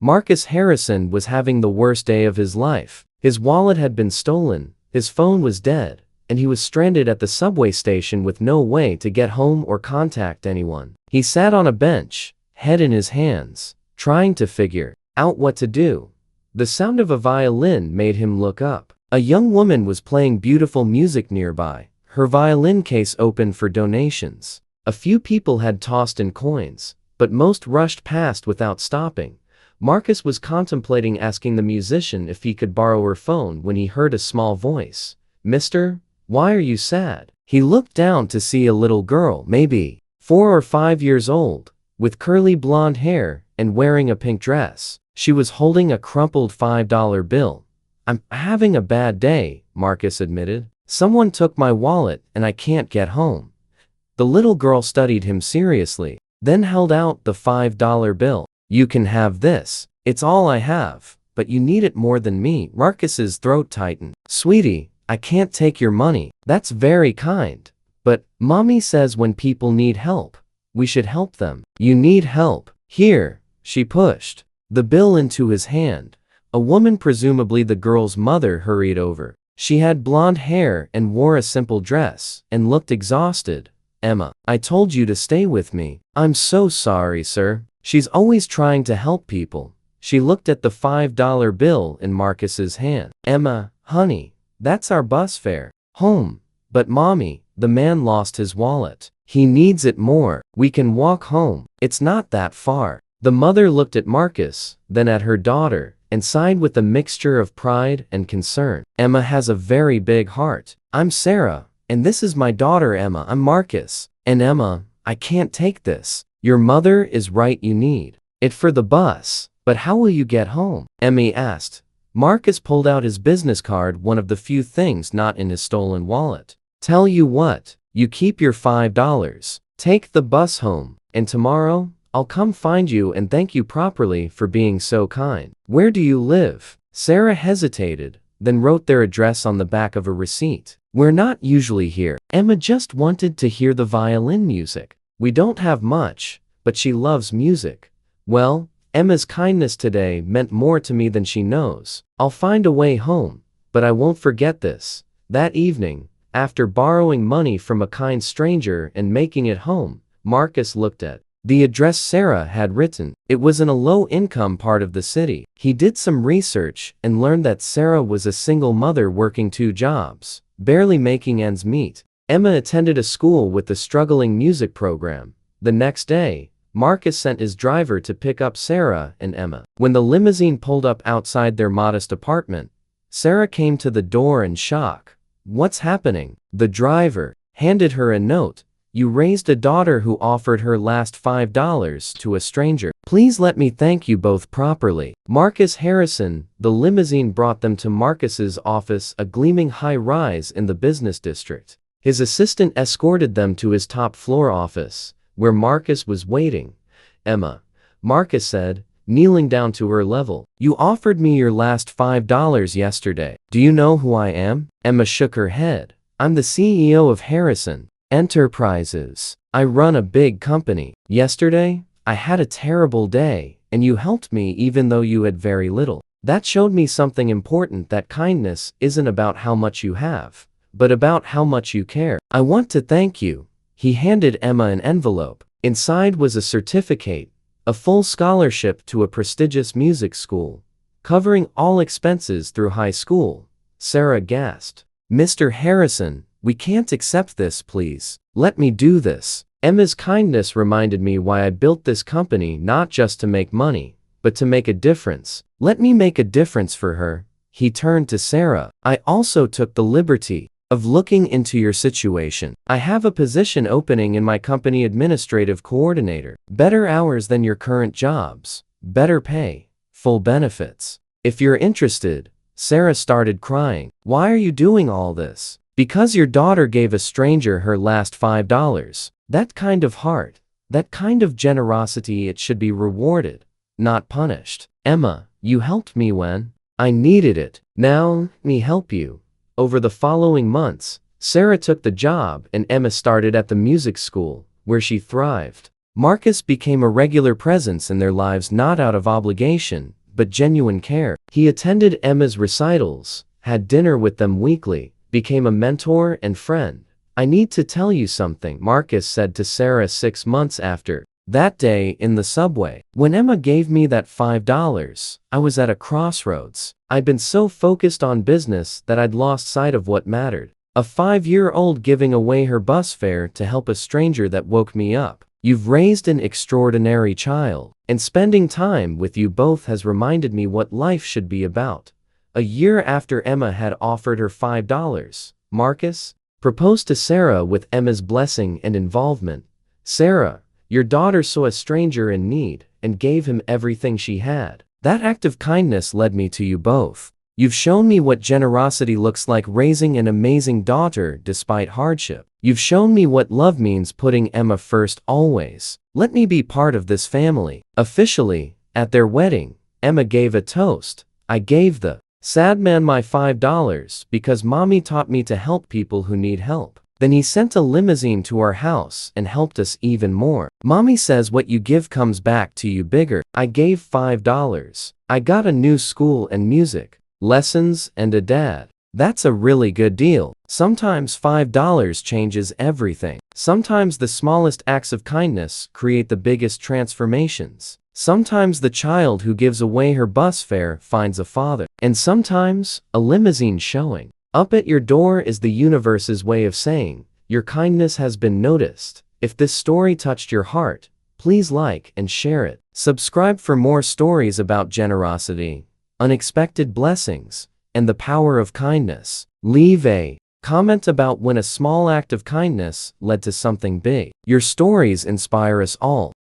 Marcus Harrison was having the worst day of his life. His wallet had been stolen, his phone was dead, and he was stranded at the subway station with no way to get home or contact anyone. He sat on a bench, head in his hands, trying to figure out what to do. The sound of a violin made him look up. A young woman was playing beautiful music nearby, her violin case open for donations. A few people had tossed in coins, but most rushed past without stopping. Marcus was contemplating asking the musician if he could borrow her phone when he heard a small voice. "Mister, why are you sad?" He looked down to see a little girl, maybe 4 or 5 years old, with curly blonde hair and wearing a pink dress. She was holding a crumpled $5 bill. "I'm having a bad day," Marcus admitted. "Someone took my wallet and I can't get home." The little girl studied him seriously, then held out the $5 bill. "You can have this. It's all I have, but you need it more than me." Marcus's throat tightened. "Sweetie, I can't take your money." "That's very kind. But Mommy says when people need help, we should help them." "You need help. Here." She pushed the bill into his hand. A woman, presumably the girl's mother, hurried over. She had blonde hair and wore a simple dress, and looked exhausted. "Emma, I told you to stay with me." "I'm so sorry, sir." She's always trying to help people. She looked at the $5 bill in Marcus's hand. "Emma, honey, that's our bus fare home." "But Mommy," the man lost his wallet. "He needs it more. We can walk home. It's not that far." The mother looked at Marcus, then at her daughter, and sighed with a mixture of pride and concern. "Emma has a very big heart. I'm Sarah, and this is my daughter Emma. I'm Marcus. And Emma, I can't take this. Your mother is right, you need it for the bus. But how will you get home?" Emmy asked. Marcus pulled out his business card, one of the few things not in his stolen wallet. "Tell you what, you keep your $5. Take the bus home, and tomorrow, I'll come find you and thank you properly for being so kind." "Where do you live?" Sarah hesitated, then wrote their address on the back of a receipt. "We're not usually here." Emma just wanted to hear the violin music. "We don't have much, but she loves music." "Well, Emma's kindness today meant more to me than she knows. I'll find a way home, but I won't forget this." That evening, after borrowing money from a kind stranger and making it home, Marcus looked at the address Sarah had written. It was in a low-income part of the city. He did some research and learned that Sarah was a single mother working 2 jobs, barely making ends meet. Emma attended a school with a struggling music program. The next day, Marcus sent his driver to pick up Sarah and Emma. When the limousine pulled up outside their modest apartment, Sarah came to the door in shock. "What's happening?" The driver handed her a note. "You raised a daughter who offered her last $5 to a stranger. Please let me thank you both properly." Marcus Harrison. The limousine brought them to Marcus's office, a gleaming high-rise in the business district. His assistant escorted them to his top-floor office, where Marcus was waiting. "Emma," Marcus said, kneeling down to her level, "you offered me your last $5 yesterday. Do you know who I am?" Emma shook her head. "I'm the CEO of Harrison Enterprises. I run a big company. Yesterday, I had a terrible day, and you helped me even though you had very little. That showed me something important, that kindness isn't about how much you have, but about how much you care. I want to thank you." He handed Emma an envelope. Inside was a certificate, a full scholarship to a prestigious music school, covering all expenses through high school. Sarah gasped. "Mr. Harrison, we can't accept this, please. Let me do this." Emma's kindness reminded me why I built this company, not just to make money, but to make a difference. Let me make a difference for her. He turned to Sarah. "I also took the liberty of looking into your situation. I have a position opening in my company, administrative coordinator. Better hours than your current jobs, better pay, full benefits. If you're interested." Sarah started crying. "Why are you doing all this?" "Because your daughter gave a stranger her last $5. That kind of heart, that kind of generosity, it should be rewarded, not punished." "Emma, you helped me when I needed it. Now, let me help you." Over the following months, Sarah took the job and Emma started at the music school, where she thrived. Marcus became a regular presence in their lives, not out of obligation, but genuine care. He attended Emma's recitals, had dinner with them weekly, became a mentor and friend. "I need to tell you something," Marcus said to Sarah 6 months after. That day in the subway, when Emma gave me that $5, I was at a crossroads. I'd been so focused on business that I'd lost sight of what mattered. A 5-year-old giving away her bus fare to help a stranger that woke me up. You've raised an extraordinary child, and spending time with you both has reminded me what life should be about. A year after Emma had offered her $5, Marcus proposed to Sarah with Emma's blessing and involvement. "Sarah, your daughter saw a stranger in need and gave him everything she had. That act of kindness led me to you both. You've shown me what generosity looks like, raising an amazing daughter despite hardship. You've shown me what love means, putting Emma first always. Let me be part of this family." Officially, at their wedding, Emma gave a toast. "I gave the sad man my $5 because mommy taught me to help people who need help. Then he sent a limousine to our house and helped us even more. Mommy says what you give comes back to you bigger. I gave $5. I got a new school and music lessons and a dad. That's a really good deal." Sometimes $5 changes everything. Sometimes the smallest acts of kindness create the biggest transformations. Sometimes the child who gives away her bus fare finds a father. And sometimes, a limousine showing up at your door is the universe's way of saying, your kindness has been noticed. If this story touched your heart, please like and share it. Subscribe for more stories about generosity, unexpected blessings, and the power of kindness. Leave a comment about when a small act of kindness led to something big. Your stories inspire us all.